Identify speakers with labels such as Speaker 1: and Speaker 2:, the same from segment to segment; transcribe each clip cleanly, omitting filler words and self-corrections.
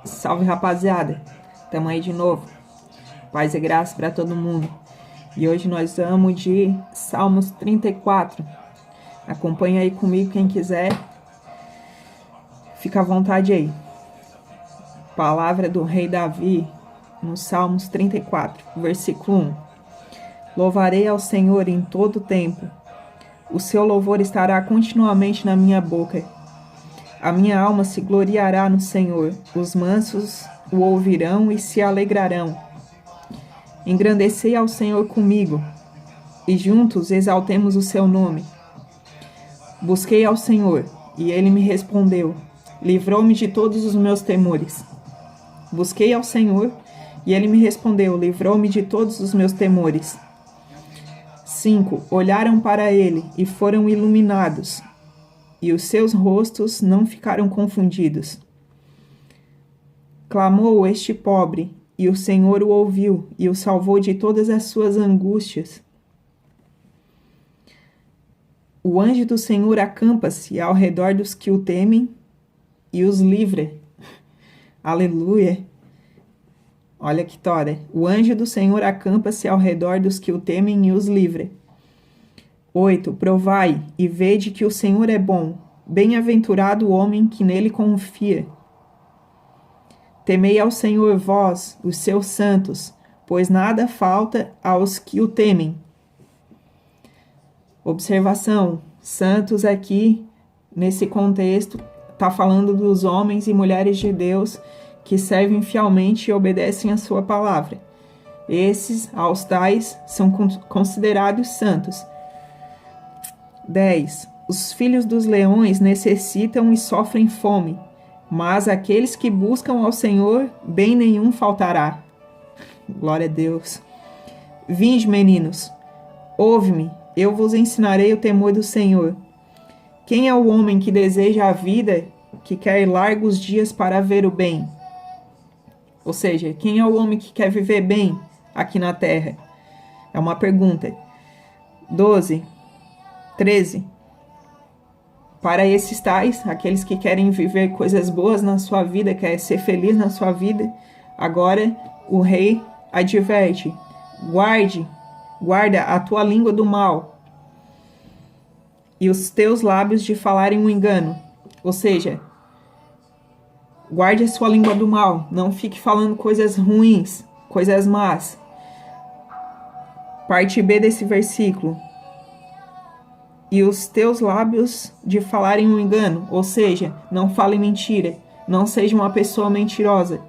Speaker 1: Salve, rapaziada, tamo aí de novo, paz e graça para todo mundo. E hoje nós vamos de Salmos 34. Acompanha aí comigo quem quiser, fica à vontade aí. Palavra do rei Davi no Salmos 34, versículo 1. Louvarei ao Senhor em todo o tempo, o seu louvor estará continuamente na minha boca. A minha alma se gloriará no Senhor, os mansos o ouvirão e se alegrarão. Engrandecei ao Senhor comigo, e juntos exaltemos o seu nome. Busquei ao Senhor, e ele me respondeu, livrou-me de todos os meus temores. Busquei ao Senhor, e ele me respondeu, livrou-me de todos os meus temores. 5. Olharam para ele, e foram iluminados, e os seus rostos não ficaram confundidos. Clamou este pobre, e o Senhor o ouviu, e o salvou de todas as suas angústias. O anjo do Senhor acampa-se ao redor dos que o temem, e os livra. Aleluia! Olha que tora. O anjo do Senhor acampa-se ao redor dos que o temem e os livra. 8. Provai e vede que o Senhor é bom. Bem-aventurado o homem que nele confia. Temei ao Senhor vós, os seus santos, pois nada falta aos que o temem. Observação: santos aqui, nesse contexto, está falando dos homens e mulheres de Deus que servem fielmente e obedecem a sua palavra. Esses, aos tais, são considerados santos. 10. Os filhos dos leões necessitam e sofrem fome, mas aqueles que buscam ao Senhor, bem nenhum faltará. Glória a Deus. Vinde, meninos, ouve-me, eu vos ensinarei o temor do Senhor. Quem é o homem que deseja a vida, que quer largos dias para ver o bem? Ou seja, quem é o homem que quer viver bem aqui na terra? É uma pergunta. 12. 13. Para esses tais, aqueles que querem viver coisas boas na sua vida, quer ser feliz na sua vida, agora o rei adverte: guarda a tua língua do mal e os teus lábios de falarem um engano. Ou seja, guarde a sua língua do mal, não fique falando coisas ruins, coisas más. Parte B desse versículo. E os teus lábios de falarem um engano, ou seja, não fale mentira, não seja uma pessoa mentirosa.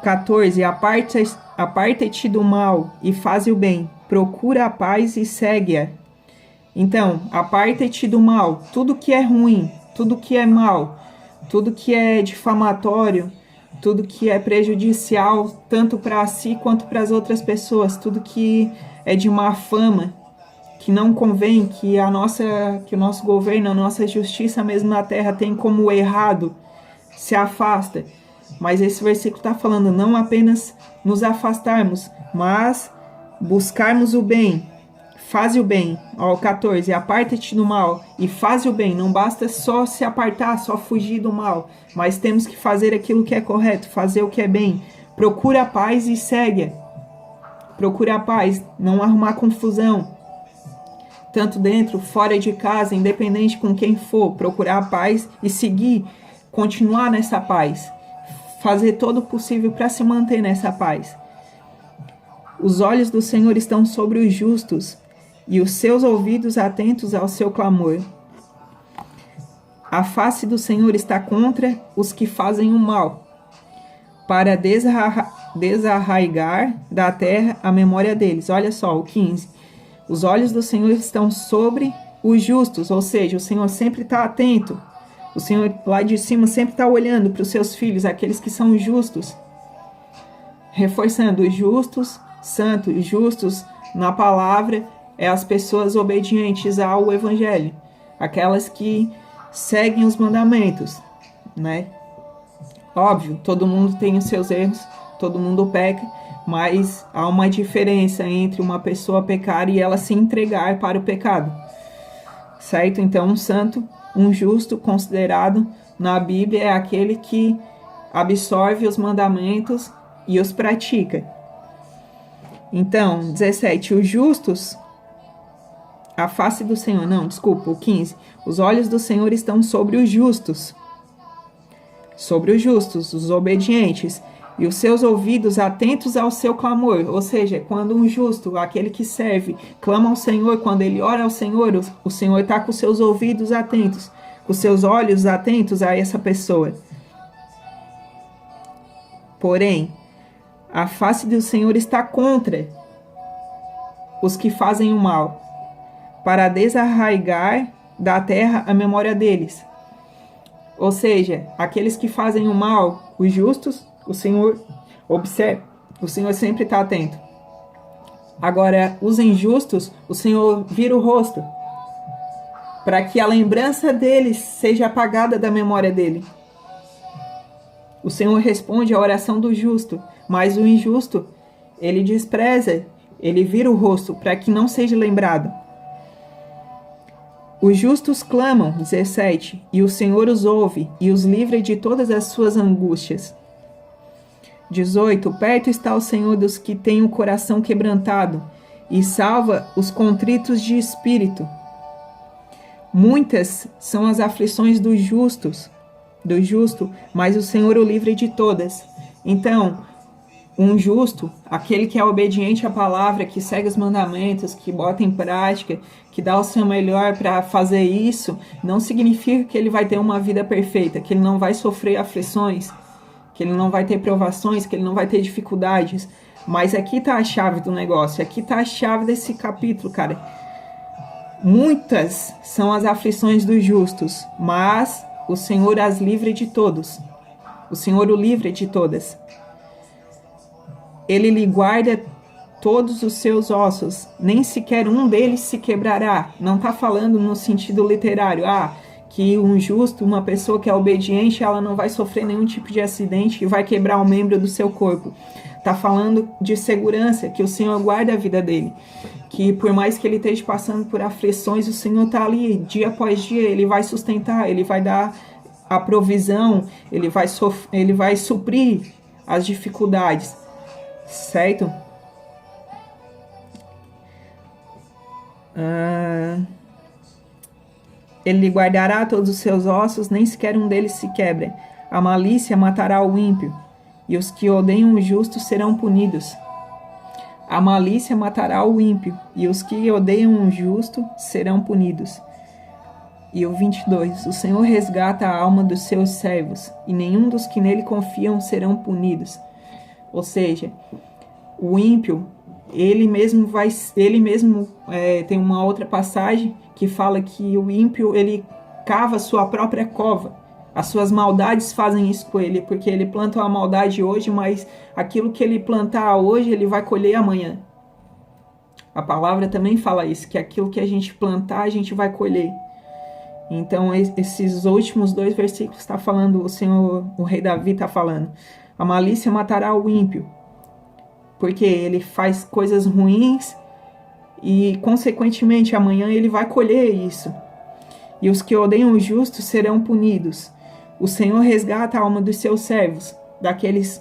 Speaker 1: 14. Aparta-te do mal e faze o bem, procura a paz e segue-a. Então, aparta-te do mal, tudo que é ruim, tudo que é mal, tudo que é difamatório, tudo que é prejudicial, tanto para si quanto para as outras pessoas, tudo que é de má fama, que não convém, que o nosso governo, a nossa justiça mesmo na terra tem como errado, se afasta. Mas esse versículo está falando não apenas nos afastarmos, mas buscarmos o bem. Faze o bem. Ó, 14. Aparta-te do mal e faze o bem. Não basta só se apartar, só fugir do mal, mas temos que fazer aquilo que é correto, fazer o que é bem. Procura a paz e segue. Procura a paz, não arrumar confusão. Tanto dentro, fora de casa, independente com quem for, procurar a paz e seguir, continuar nessa paz. Fazer todo o possível para se manter nessa paz. Os olhos do Senhor estão sobre os justos e os seus ouvidos atentos ao seu clamor. A face do Senhor está contra os que fazem o mal, para desarraigar da terra a memória deles. Olha só, o 15. Os olhos do Senhor estão sobre os justos, ou seja, o Senhor sempre está atento. O Senhor lá de cima sempre está olhando para os seus filhos, aqueles que são justos. Reforçando, os justos, santos, justos na palavra, é as pessoas obedientes ao Evangelho. Aquelas que seguem os mandamentos, né? Óbvio, todo mundo tem os seus erros, todo mundo peca, mas há uma diferença entre uma pessoa pecar e ela se entregar para o pecado, certo? Então, um santo, um justo, considerado na Bíblia é aquele que absorve os mandamentos e os pratica. Então, 17, os justos, a face do Senhor, não, desculpa, o 15, os olhos do Senhor estão sobre os justos, os obedientes, e os seus ouvidos atentos ao seu clamor. Ou seja, quando um justo, aquele que serve, clama ao Senhor, quando ele ora ao Senhor, o Senhor está com os seus ouvidos atentos, com os seus olhos atentos a essa pessoa. Porém, a face do Senhor está contra os que fazem o mal, para desarraigar da terra a memória deles. Ou seja, aqueles que fazem o mal, os justos, o Senhor observa, o Senhor sempre está atento. Agora, os injustos, o Senhor vira o rosto, para que a lembrança deles seja apagada da memória dele. O Senhor responde à oração do justo, mas o injusto, ele despreza, ele vira o rosto, para que não seja lembrado. Os justos clamam, 17, e o Senhor os ouve e os livra de todas as suas angústias. 18, perto está o Senhor dos que têm o coração quebrantado e salva os contritos de espírito. Muitas são as aflições do justo, mas o Senhor o livra de todas. Então, um justo, aquele que é obediente à palavra, que segue os mandamentos, que bota em prática, que dá o seu melhor para fazer isso, não significa que ele vai ter uma vida perfeita, que ele não vai sofrer aflições, que ele não vai ter provações, que ele não vai ter dificuldades. Mas aqui está a chave do negócio, aqui está a chave desse capítulo, cara. Muitas são as aflições dos justos, mas o Senhor as livra de todos. O Senhor o livra de todas. Ele lhe guarda todos os seus ossos, nem sequer um deles se quebrará. Não está falando no sentido literário, que um justo, uma pessoa que é obediente, ela não vai sofrer nenhum tipo de acidente e vai quebrar um membro do seu corpo. Está falando de segurança, que o Senhor guarda a vida dele. Que por mais que ele esteja passando por aflições, o Senhor está ali, dia após dia, ele vai sustentar, ele vai dar a provisão, ele vai suprir as dificuldades. Certo? Ele lhe guardará todos os seus ossos, nem sequer um deles se quebra. A malícia matará o ímpio, e os que odeiam o justo serão punidos. A malícia matará o ímpio, e os que odeiam o justo serão punidos. E o 22, o Senhor resgata a alma dos seus servos, e nenhum dos que nele confiam serão punidos. Ou seja, o ímpio, ele mesmo tem uma outra passagem que fala que o ímpio, ele cava a sua própria cova. As suas maldades fazem isso com ele, porque ele planta uma maldade hoje, mas aquilo que ele plantar hoje, ele vai colher amanhã. A palavra também fala isso, que aquilo que a gente plantar, a gente vai colher. Então, esses últimos 2 versículos está falando, o rei Davi está falando. A malícia matará o ímpio, porque ele faz coisas ruins e, consequentemente, amanhã ele vai colher isso. E os que odeiam o justo serão punidos. O Senhor resgata a alma dos seus servos,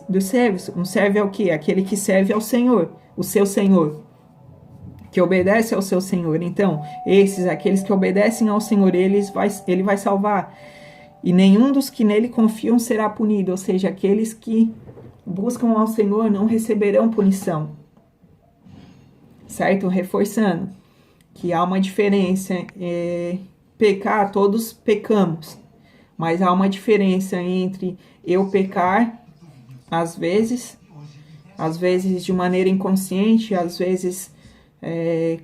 Speaker 1: dos servos. Um servo é o quê? Aquele que serve ao Senhor, o seu Senhor, que obedece ao seu Senhor. Então, aqueles que obedecem ao Senhor, ele vai salvar. E nenhum dos que nele confiam será punido, ou seja, aqueles que buscam ao Senhor não receberão punição. Certo? Reforçando que há uma diferença. Pecar, todos pecamos. Mas há uma diferença entre eu pecar, às vezes de maneira inconsciente, às vezes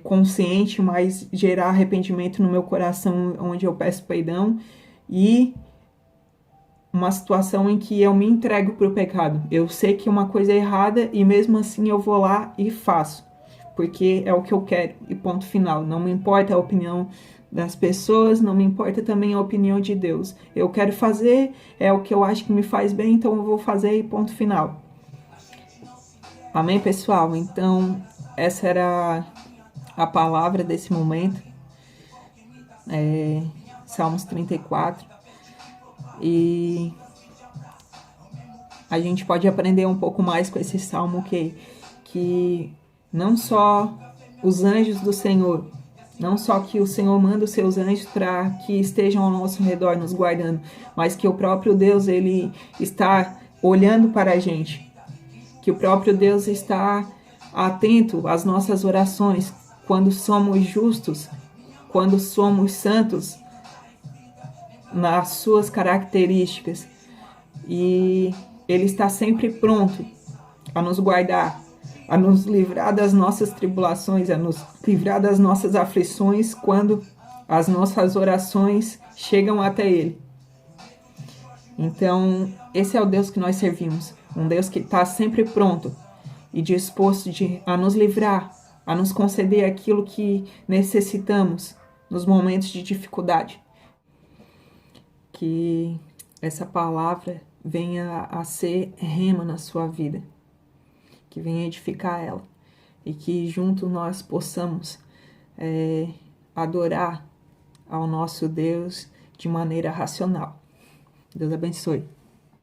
Speaker 1: consciente, mas gerar arrependimento no meu coração, onde eu peço perdão, e uma situação em que eu me entrego para o pecado. Eu sei que uma coisa é errada e mesmo assim eu vou lá e faço, porque é o que eu quero e ponto final. Não me importa a opinião das pessoas, não me importa também a opinião de Deus. Eu quero fazer, é o que eu acho que me faz bem, então eu vou fazer e ponto final. Amém, pessoal? Então, essa era a palavra desse momento. Salmos 34. E a gente pode aprender um pouco mais com esse salmo que não só os anjos do Senhor, não só que o Senhor manda os seus anjos para que estejam ao nosso redor nos guardando, mas que o próprio Deus, ele está olhando para a gente, que o próprio Deus está atento às nossas orações quando somos justos, quando somos santos nas suas características, e ele está sempre pronto a nos guardar, a nos livrar das nossas tribulações, a nos livrar das nossas aflições quando as nossas orações chegam até ele. Então, esse é o Deus que nós servimos, um Deus que está sempre pronto e disposto a nos livrar, a nos conceder aquilo que necessitamos nos momentos de dificuldade. Que essa palavra venha a ser rema na sua vida, que venha edificar ela, e que juntos nós possamos adorar ao nosso Deus de maneira racional. Deus abençoe.